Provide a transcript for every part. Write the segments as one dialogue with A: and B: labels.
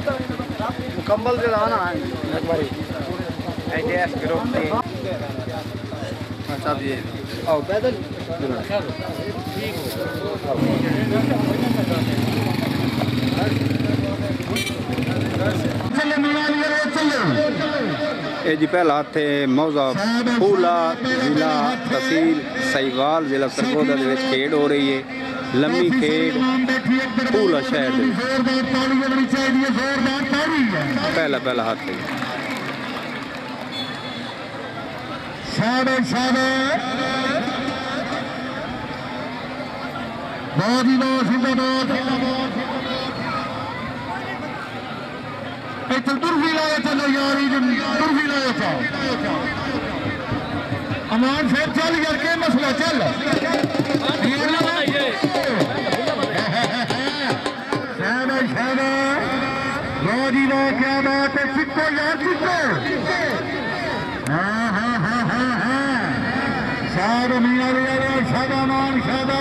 A: मुकम्मल जो आना है एक बारी एडीएस ग्रुप की अच्छा जी आओ पैदल
B: ये जी पहला हाथ मौजा फूला जिला तहसील सहीवाल जिला सरगोदा दे विच खेड हो रही है। लम्मी खेड फूला शहर दे पहला पहला हाथ है।
C: तुरफी लाया चलो यार तुरफी लाया था अमान फिर चल यार के मसला चल क्या बात है चिक्को यार चिक्को हाँ हाँ हाँ हाँ हाँ शाद मीना शादा मान शादा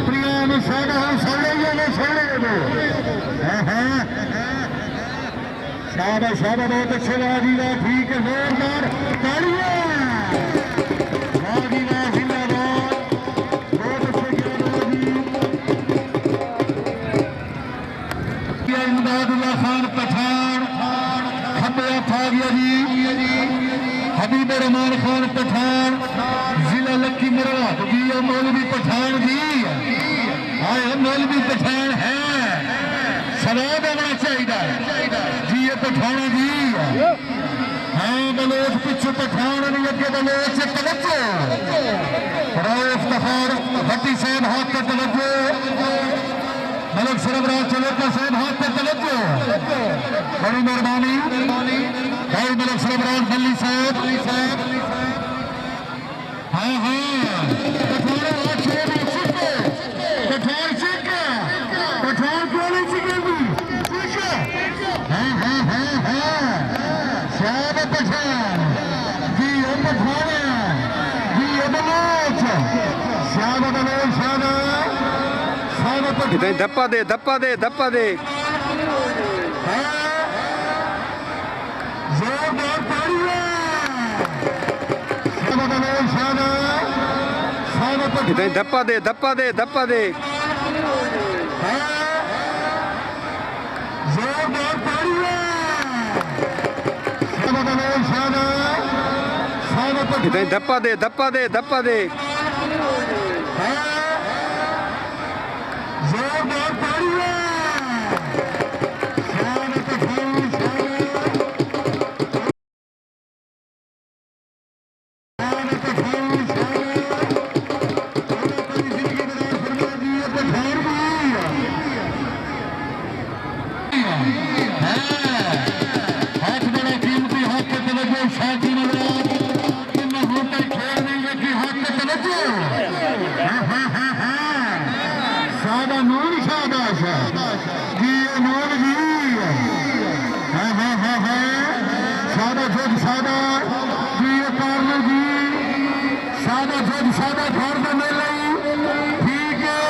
C: प्रिया में शादा हम सड़े हाँ हाँ शादा शादा बहुत अच्छे लाजीला ठीक है जोरदार तालियां लाजीला जिंदाबाद बहुत अच्छे किया इमदादुल्लाह खान पठान खब्बे था गया जी हबीब रहमान खान पठान जिला लक्की मरवा जी मौलवी पठान जी आए मौलवी पठान है सवाब होना चाहिए जी ये पठाना जी हाँ बलोच पिछू पठान नहीं अगे बलोच तवज्जो इफ्तिखार भट्टी साहब हाथ पे तवज्जो मलक सरबराज चलेका साहब हाथ पे तवज्जो बड़ी मेहरबानी भाई मलक सरबराज बल्ली साहब हाँ हाँ पठान हाथ छोड़ पठान सीखा पठान क्यों नहीं सीखेगी हाँ हाँ हाँ हाँ शाद पठान जी पठाना जी बलोच शाद बलोच शादा शाद पठान
B: धप्पा दे धप्पा दे धप्पा दे
C: जोरदार तालियां शाद बलोच शादा शाद पठान
B: धप्पा दे धप्पा दे धप्पा दे
C: जोरदार तालियां शाद बलोच शादा शाद पठान
B: धप्पा दे धप्पा दे धप्पा दे
C: जोरदार तालियां शाद पठान हाथ बड़ा कीमती हाथ पे तवज्जो शादी नवरात इन होटल छोड़ देंगे कि हाथ पे तवज्जो हाँ हाँ हाँ हाँ सादा नूर शादा जी ये नूर जी हाँ हाँ हाँ हाँ सादा जग सादा जी ये कारलो जी सादा जग सादा घर में मिल रही ठीक है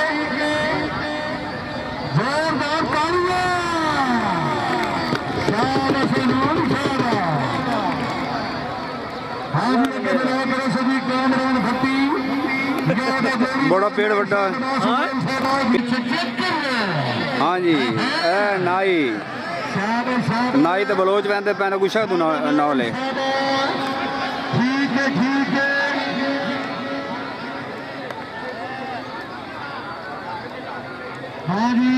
C: जोरदार तालियां
B: बड़ा पेड़ बड़ा हाँ जी नाई नाई तो बलोच पहनते पैन गुस्सा तू नौले
C: ठीक है हाँ जी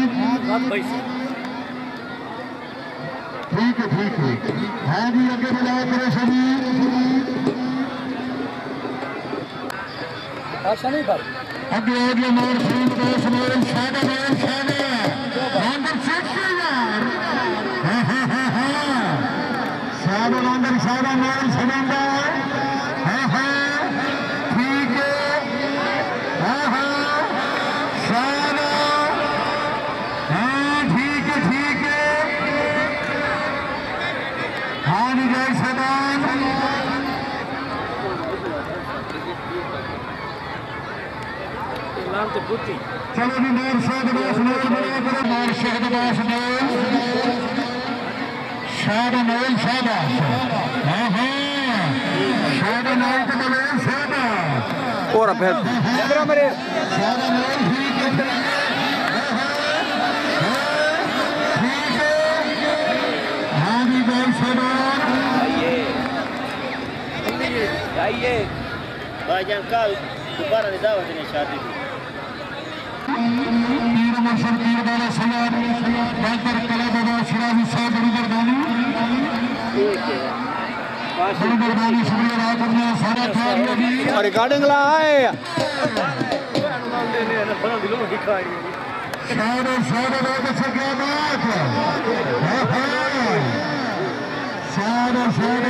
C: ठीक है हाँ जी आगे बुलाओ करो सभी आगे आगे मोर फूल दोस्त मोर शादा लॉन्डन सीख यार हाँ हाँ हाँ हाँ शादा लॉन्डन शादा मोर सदांदा हाँ हाँ ठीक है हाँ हाँ शादा हाँ ठीक है चलो जी नूर शहदबाज नूर नूर शहदबाज नूर शाहनूर शाहबाज हाँ हाँ शाहनूर के बले शाहबाज
B: और फिर
C: शाहनूर ठीक है ठीक है हाँ जी भाई शाहनूर
A: आइए भाईजान कल दोबारा नहीं दावत नहीं शादी
C: पीर मुर्शिद पीर बाला सैयद डॉक्टर कला बाबा शिराजी साहब बड़ी मेहरबानी बड़ी मेहरबानी शुक्रिया अदा करना सारा ख्याल लगी
B: रिकॉर्डिंग ला आए
C: शायद शायद लोग से क्या बात है शायद शायद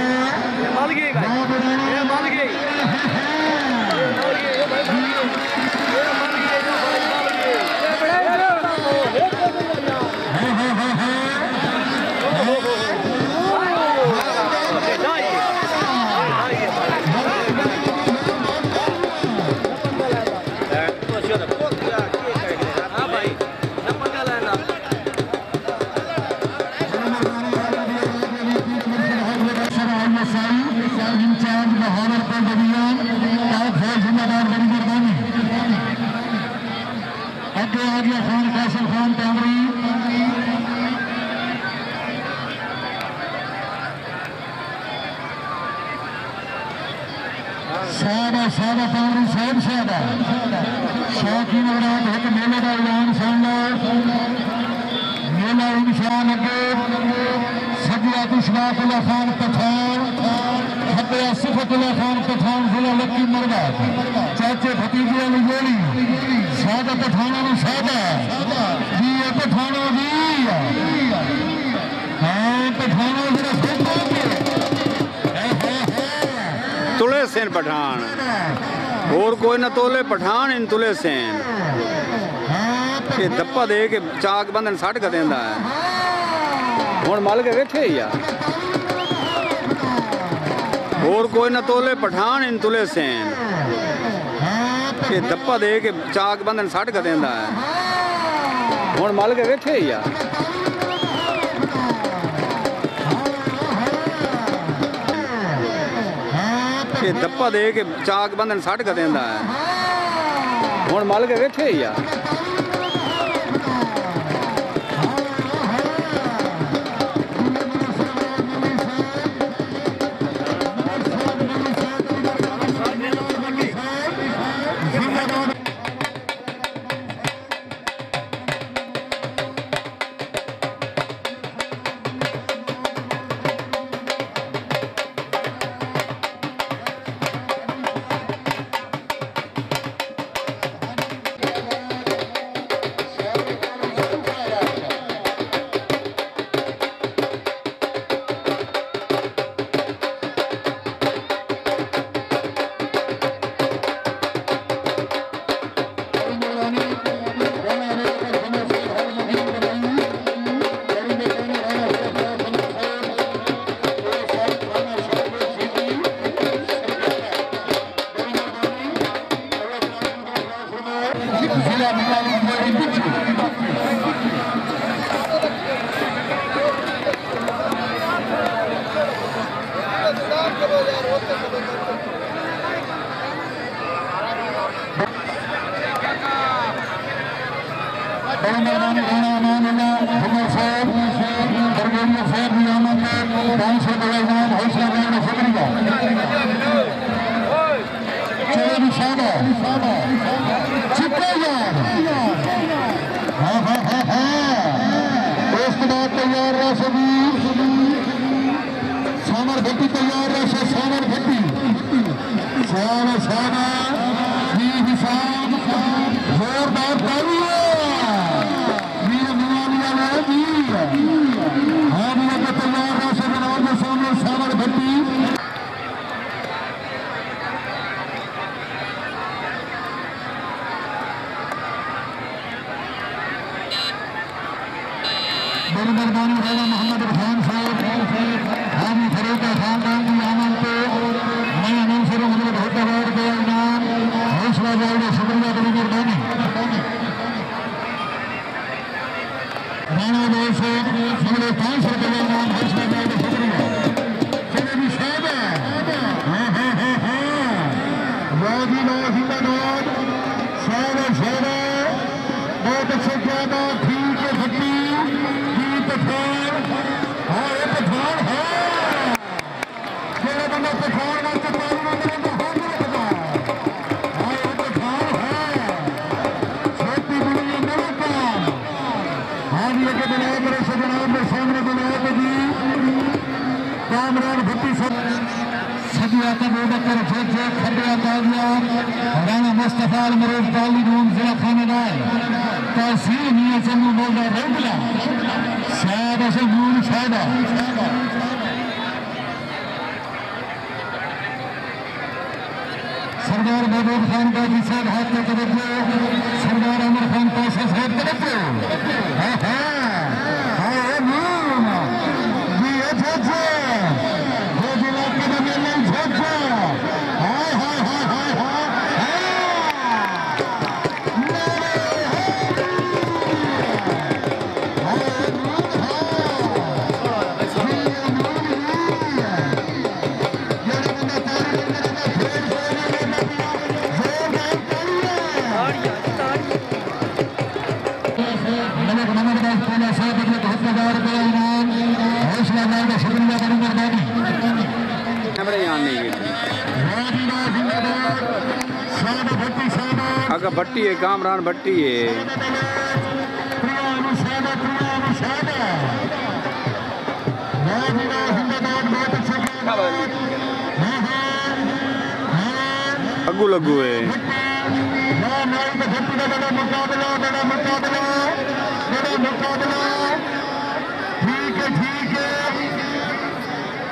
C: सादा पावरी साहब सादा शौकीन औलाद एक मेले का ऐलान सुन लो मेला इंशान अगे सदिया इशराकुल्लाह खान पठान खबरा सिफतुल्लाह खान पठान जिला लक्की मरदा चाचे भतीजे वाली गोली सादा पठाना ने सादा जी ये पठाना जी हाँ पठाना जरा
B: तुले सेन पठान और कोई ना तोले पठान इन तुले सेन ये दप्पा दे के चाक बंधन सट कर देंदा है हुण मल के वेखे ही आ और कोई ना तोले पठान इन तुले सेन ये दप्पा दे के चाक बंधन सट कर देंदा है हुण मल के वेखे ही आ ये दप्पा दे के चाक बंधन सट कर देंदा है हुण मल के वेखे ही आ मेहरबानी राणा मोहम्मद खान साहब हाजी फरूक खानदान की आमद पे मैं अनूसर बहुत बहुत के इनाम हौसला जाए शुक्रिया बड़ी मेहरबानी।
C: जिंदाबाद सारा सारा बहुत अच्छे ज्यादा ठीक है भट्टी की पठान हाँ ये पठान है केड़ा बंदा पठान वास्ते पानी में तो हाथ में पता हाँ ये पठान है छोटी बुरी ये मेरा काम हाँ जी के जनाब मेरे से जनाब मेरे सामने जनाब जी कामरान भट्टी सब सदिया का बेबकर फेफे खड़िया ताजिया राना मुस्तफा मरूफ ताली नून जिला खानेदार तहसील मियां चन्नू मौला रोबला शायद असल नून शायदा सरदार महबूब खान का जी साहब हाथ में तवज्जो सरदार अमर खान पाशा साहब तवज्जो हाँ हाँ हाँ नून जी अच्छा
B: अगर भट्टी है कामरान भट्टी है अगू लगू है
C: ठीक है ठीक है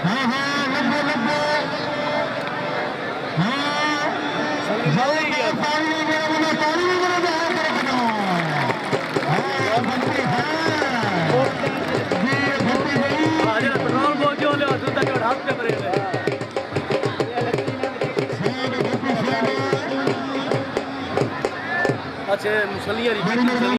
C: हाँ हाँ लगो लगो
A: अच्छा मुसलिया